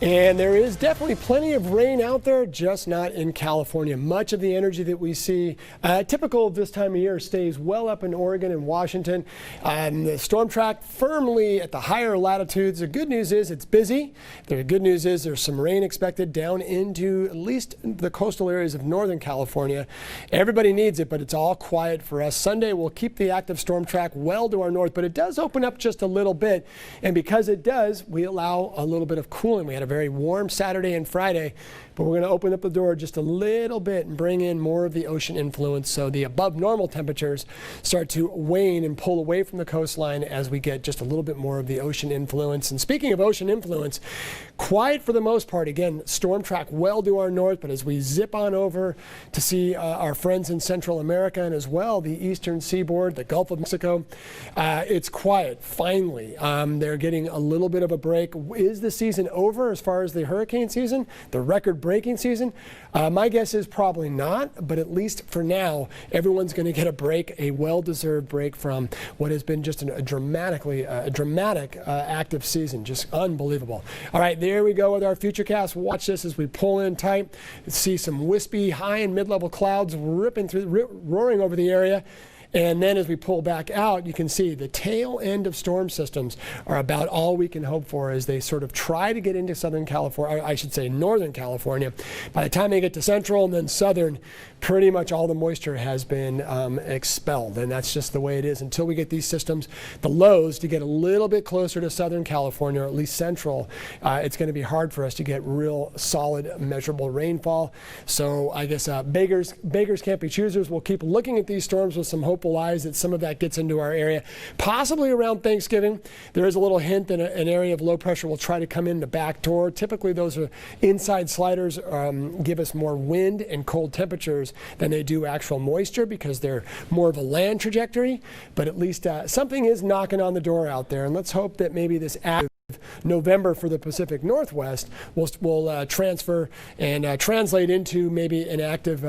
And there is definitely plenty of rain out there, just not in California. Much of the energy that we see, typical of this time of year, stays well up in Oregon and Washington. The storm track firmly at the higher latitudes. The good news is it's busy. The good news is there's some rain expected down into at least the coastal areas of Northern California. Everybody needs it, but it's all quiet for us. Sunday we'll keep the active storm track well to our north, but it does open up just a little bit. And because it does, we allow a little bit of cooling. We had a very warm Saturday and Friday, but we're going to open up the door just a little bit and bring in more of the ocean influence, so the above normal temperatures start to wane and pull away from the coastline as we get just a little bit more of the ocean influence. And speaking of ocean influence, quiet for the most part. Again, storm track well to our north, but as we zip on over to see our friends in Central America and as well the eastern seaboard, the Gulf of Mexico, it's quiet finally. They're getting a little bit of a break. Is the season over as far as the hurricane season, the record-breaking season? My guess is probably not, but at least for now, everyone's going to get a break, a well-deserved break from what has been just a dramatic active season. Just unbelievable. All right, there we go with our FUTURECAST. Watch this as we pull in tight. See some wispy high and mid-level clouds roaring over the area. And then as we pull back out, you can see the tail end of storm systems are about all we can hope for as they sort of try to get into Southern California, I should say Northern California. By the time they get to Central and then Southern, pretty much all the moisture has been expelled. And that's just the way it is until we get these systems, the lows, to get a little bit closer to Southern California, or at least Central. It's going to be hard for us to get real solid measurable rainfall. So I guess beggars can't be choosers. We'll keep looking at these storms with some hopeful eyes that some of that gets into our area. Possibly around Thanksgiving, there is a little hint that an area of low pressure will try to come in the back door. Typically those are inside sliders, give us more wind and cold temperatures than they do actual moisture because they're more of a land trajectory. But at least something is knocking on the door out there, and let's hope that maybe this active November for the Pacific Northwest will transfer and translate into maybe an active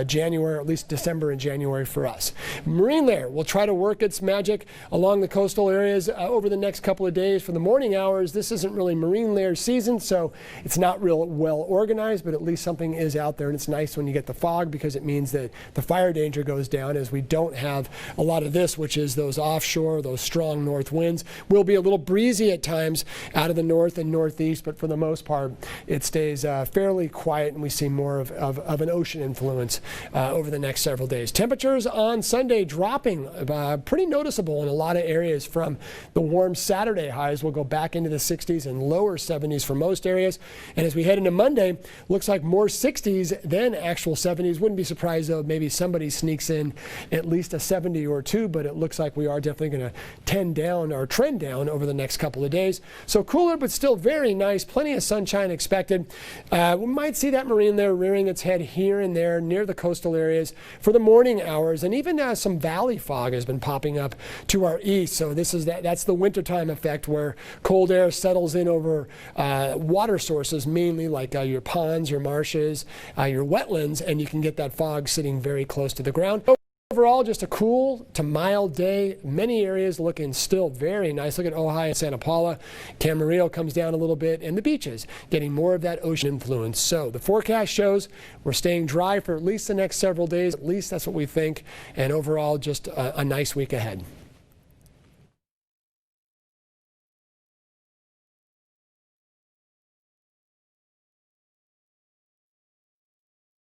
January, or at least December and January for us. Marine layer will try to work its magic along the coastal areas over the next couple of days. For the morning hours, this isn't really marine layer season, so it's not real well organized, but at least something is out there. And it's nice when you get the fog because it means that the fire danger goes down, as we don't have a lot of this, which is those offshore, those strong north winds. Will be a little breezy at times out of the north and northeast, but for the most part it stays fairly quiet, and we see more of an ocean influence over the next several days. Temperatures on Sunday dropping pretty noticeable in a lot of areas from the warm Saturday highs. We'll go back into the 60s and lower 70s for most areas, and as we head into Monday, looks like more 60s than actual 70s. Wouldn't be surprised though maybe somebody sneaks in at least a 70 or two, but it looks like we are definitely going to trend down over the next couple of days. So cooler, but still very nice. Plenty of sunshine expected. We might see that marine layer rearing its head here and there near the coastal areas for the morning hours, and even some valley fog has been popping up to our east. So that's the wintertime effect, where cold air settles in over water sources, mainly like your ponds, your marshes, your wetlands, and you can get that fog sitting very close to the ground. Overall, just a cool to mild day. Many areas looking still very nice. Look at Ojai and Santa Paula. Camarillo comes down a little bit, and the beaches getting more of that ocean influence. So the forecast shows we're staying dry for at least the next several days. At least that's what we think. And overall, just a nice week ahead.